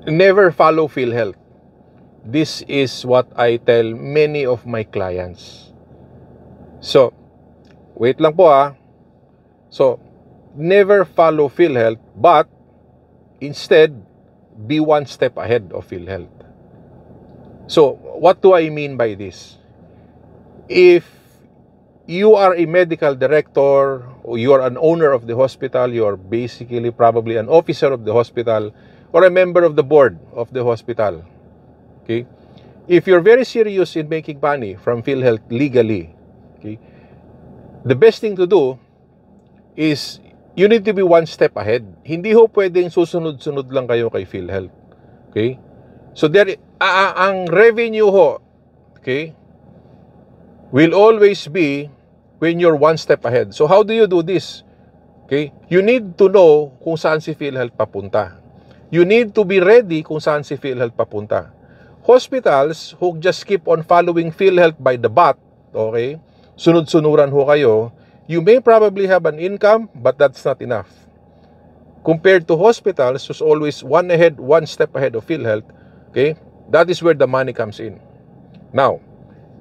never follow PhilHealth. This is what I tell many of my clients. So, wait lang po ah. So, never follow PhilHealth, but instead, be one step ahead of PhilHealth. So, what do I mean by this? If you are a medical director, or you are an owner of the hospital, you are basically probably an officer of the hospital, or a member of the board of the hospital, okay? If you're very serious in making money from PhilHealth legally, okay, the best thing to do is you need to be one step ahead. Hindi ho pwedeng susunod-sunod lang kayo kay PhilHealth. Okay? So ang revenue ho, okay, will always be when you're one step ahead. So how do you do this? Okay? You need to know kung saan si PhilHealth papunta. You need to be ready kung saan si PhilHealth papunta. Hospitals who just keep on following PhilHealth by the butt, okay, sunod-sunuran ho kayo, you may probably have an income, but that's not enough. Compared to hospitals who's always one step ahead of PhilHealth, okay, that is where the money comes in. Now,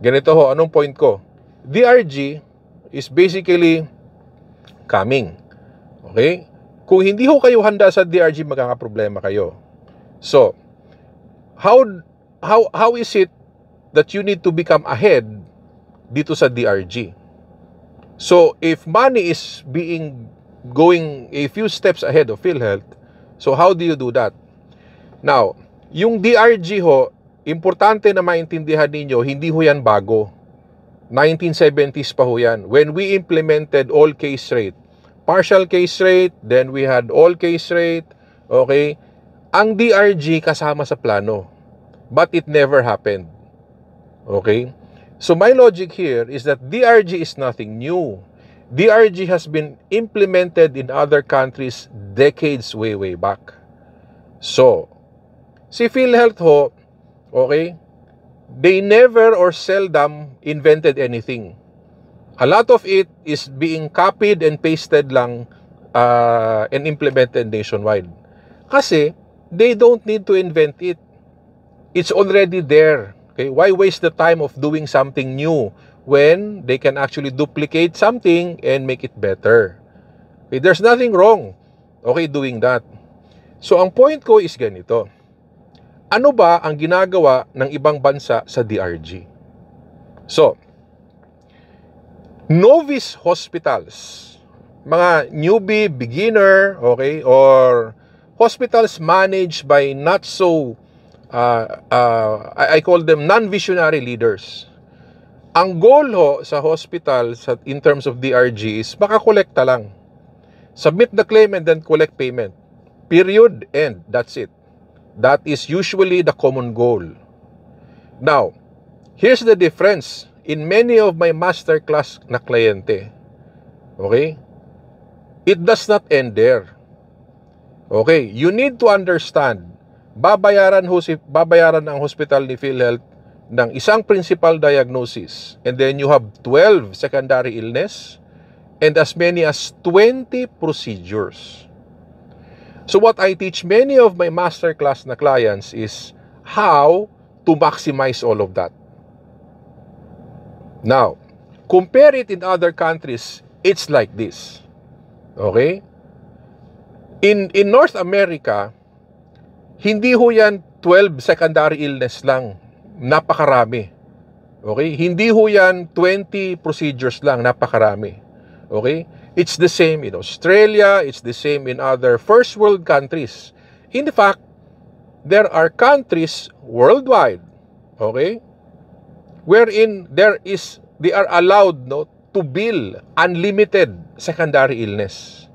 ganito ho, anong point ko? DRG is basically coming. Okay? Kung hindi ho kayo handa sa DRG, magkakaproblema kayo. So, how is it that you need to become ahead dito sa DRG? So, if money is going a few steps ahead of PhilHealth, so how do you do that? Now, yung DRG ho, importante na maintindihan ninyo, hindi ho yan bago. 1970s pa ho yan. When we implemented all case rate, partial case rate, then we had all case rate, okay? Ang DRG kasama sa plano, but it never happened. Okay? So my logic here is that DRG is nothing new. DRG has been implemented in other countries decades way back. So, si PhilHealth ho, okay, they never or seldom invented anything. A lot of it is being copied and pasted lang and implemented nationwide. Kasi, they don't need to invent it. It's already there. Okay? Why waste the time of doing something new when they can actually duplicate something and make it better? Okay? There's nothing wrong, okay, doing that. So, ang point ko is ganito. Ano ba ang ginagawa ng ibang bansa sa DRG? So, novice hospitals, mga newbie, beginner, okay, or hospitals managed by not so, I call them non-visionary leaders. Ang goal ho sa hospital in terms of DRG is makakolekta lang. Submit the claim and then collect payment. Period, end. That's it. That is usually the common goal. Now, here's the difference in many of my masterclass na kliyente. Okay? It does not end there. Okay, you need to understand, babayaran ang hospital ni PhilHealth ng isang principal diagnosis, and then you have 12 secondary illness and as many as 20 procedures. So what I teach many of my masterclass na clients is how to maximize all of that. Now, compare it in other countries, it's like this. Okay? In North America, hindi ho yan 12 secondary illness lang. Napakarami. Okay? Hindi ho yan 20 procedures lang. Napakarami. Okay? It's the same in Australia. It's the same in other first world countries. In fact, there are countries worldwide, okay, wherein they are allowed to bill unlimited secondary illness.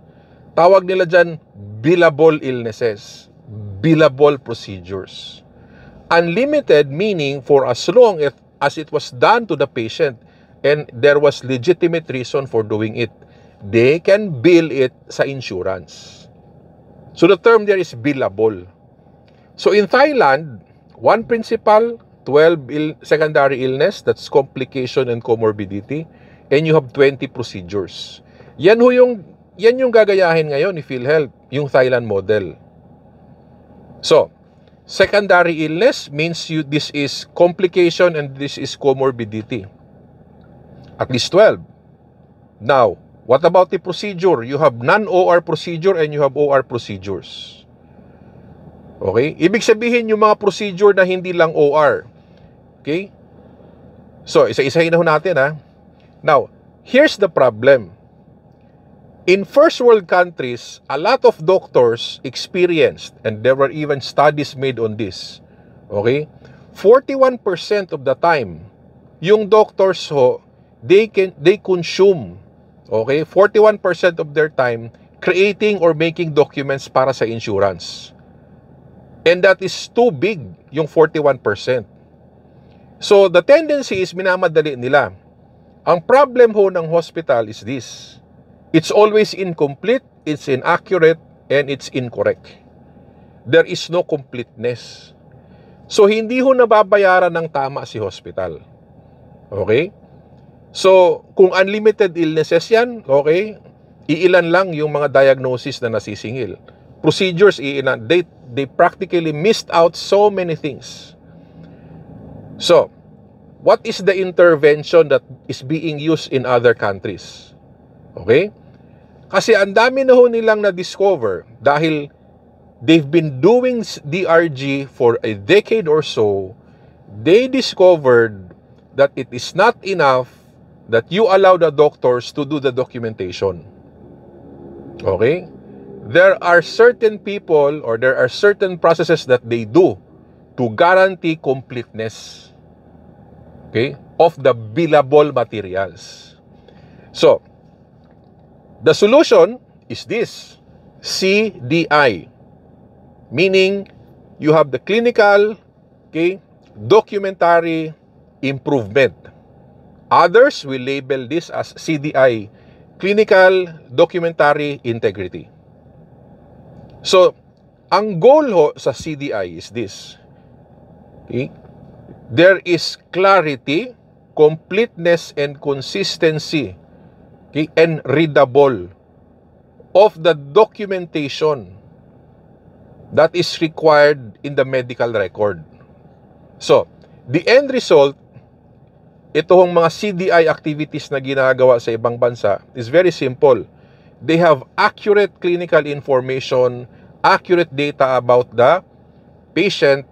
Tawag nila dyan, billable illnesses, billable procedures. Unlimited meaning for as long as it was done to the patient and there was legitimate reason for doing it. They can bill it sa insurance. So the term there is billable. So in Thailand, one principal, 12 secondary illness, that's complication and comorbidity, and you have 20 procedures. Yan yung gagayahin ngayon ni PhilHealth, yung Thailand model. So, Secondary illness means this is complication and this is comorbidity. At least 12. Now, what about the procedure? You have non-OR procedure and you have OR procedures. Okay? Ibig sabihin yung mga procedure na hindi lang OR. Okay? So, isa-isahin na ho natin ha. Now, here's the problem. In first world countries, a lot of doctors experienced, and there were even studies made on this, okay? 41% of the time, yung doctors ho, they consume, okay? 41% of their time creating or making documents para sa insurance. And that is too big, yung 41%. So, the tendency is minamadali nila. Ang problem ho ng hospital is this. It's always incomplete, it's inaccurate, and it's incorrect. There is no completeness. So, hindi ho nababayaran ng tama si hospital. Okay? So, kung unlimited illnesses yan, okay, iilan lang yung mga diagnosis na nasisingil. Procedures, iilan. They practically missed out so many things. So, what is the intervention that is being used in other countries? Okay? Kasi ang dami na ho nilang na-discover dahil they've been doing DRG for a decade or so, they discovered that it is not enough that you allow the doctors to do the documentation. Okay? There are certain people or there are certain processes that they do to guarantee completeness, okay, of the billable materials. So, the solution is this, CDI, meaning you have the clinical, okay, documentary improvement. Others will label this as CDI, clinical documentary integrity. So, ang goal ho sa CDI is this, okay? There is clarity, completeness, and consistency, okay, and readable of the documentation that is required in the medical record. So, the end result, itong mga CDI activities na ginagawa sa ibang bansa is very simple. They have accurate clinical information, accurate data about the patient.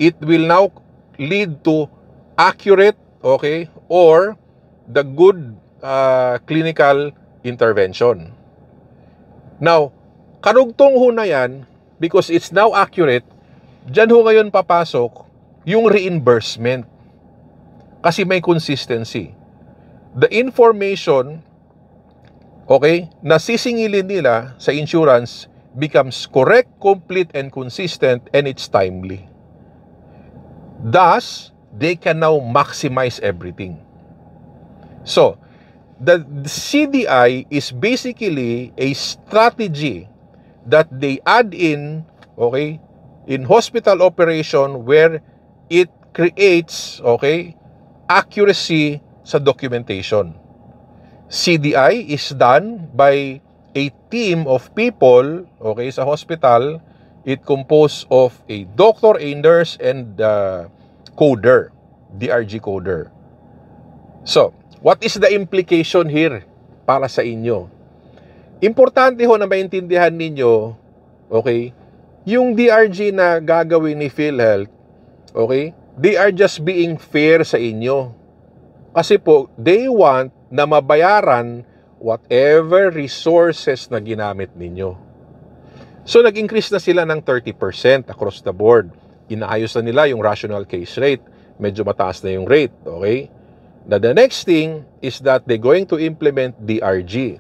It will now lead to accurate, okay, or the good clinical intervention. Now, karugtong ho na yan, because it's now accurate, dyan ho ngayon papasok yung reimbursement. Kasi may consistency. The information, okay, na sisingilin nila sa insurance becomes correct, complete, and consistent, and it's timely. Thus, they can now maximize everything. So, the CDI is basically a strategy that they add in, okay, in hospital operation where it creates, okay, accuracy sa documentation. CDI is done by a team of people, okay, sa hospital. It composed of a doctor, a nurse, and coder, DRG coder. So, what is the implication here para sa inyo? Importante ho na maintindihan ninyo, okay, yung DRG na gagawin ni PhilHealth, okay, they are just being fair sa inyo. Kasi po, they want na mabayaran whatever resources na ginamit ninyo. So, nag-increase na sila ng 30% across the board. Inaayos na nila yung rational case rate. Medyo mataas na yung rate, okay? Now, the next thing is that they're going to implement DRG.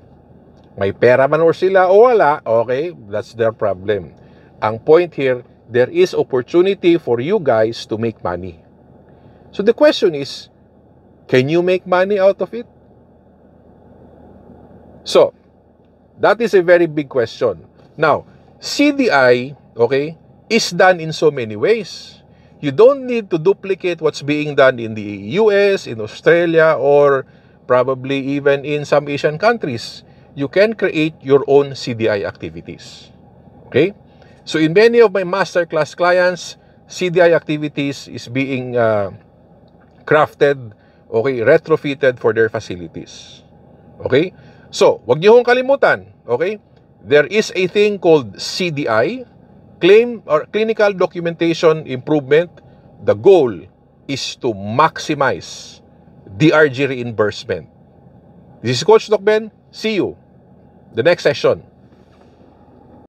May pera man or sila o wala, okay? That's their problem. Ang point here, there is opportunity for you guys to make money. So, the question is, can you make money out of it? So, that is a very big question. Now, CDI, okay, is done in so many ways. You don't need to duplicate what's being done in the US, in Australia, or probably even in some Asian countries. You can create your own CDI activities. Okay? So, in many of my masterclass clients, CDI activities is being crafted, okay, retrofitted for their facilities. Okay? So, wag niyo hong kalimutan, okay? There is a thing called CDI, Claim or Clinical Documentation Improvement. The goal is to maximize DRG reimbursement. This is Coach Doc Ben. See you the next session.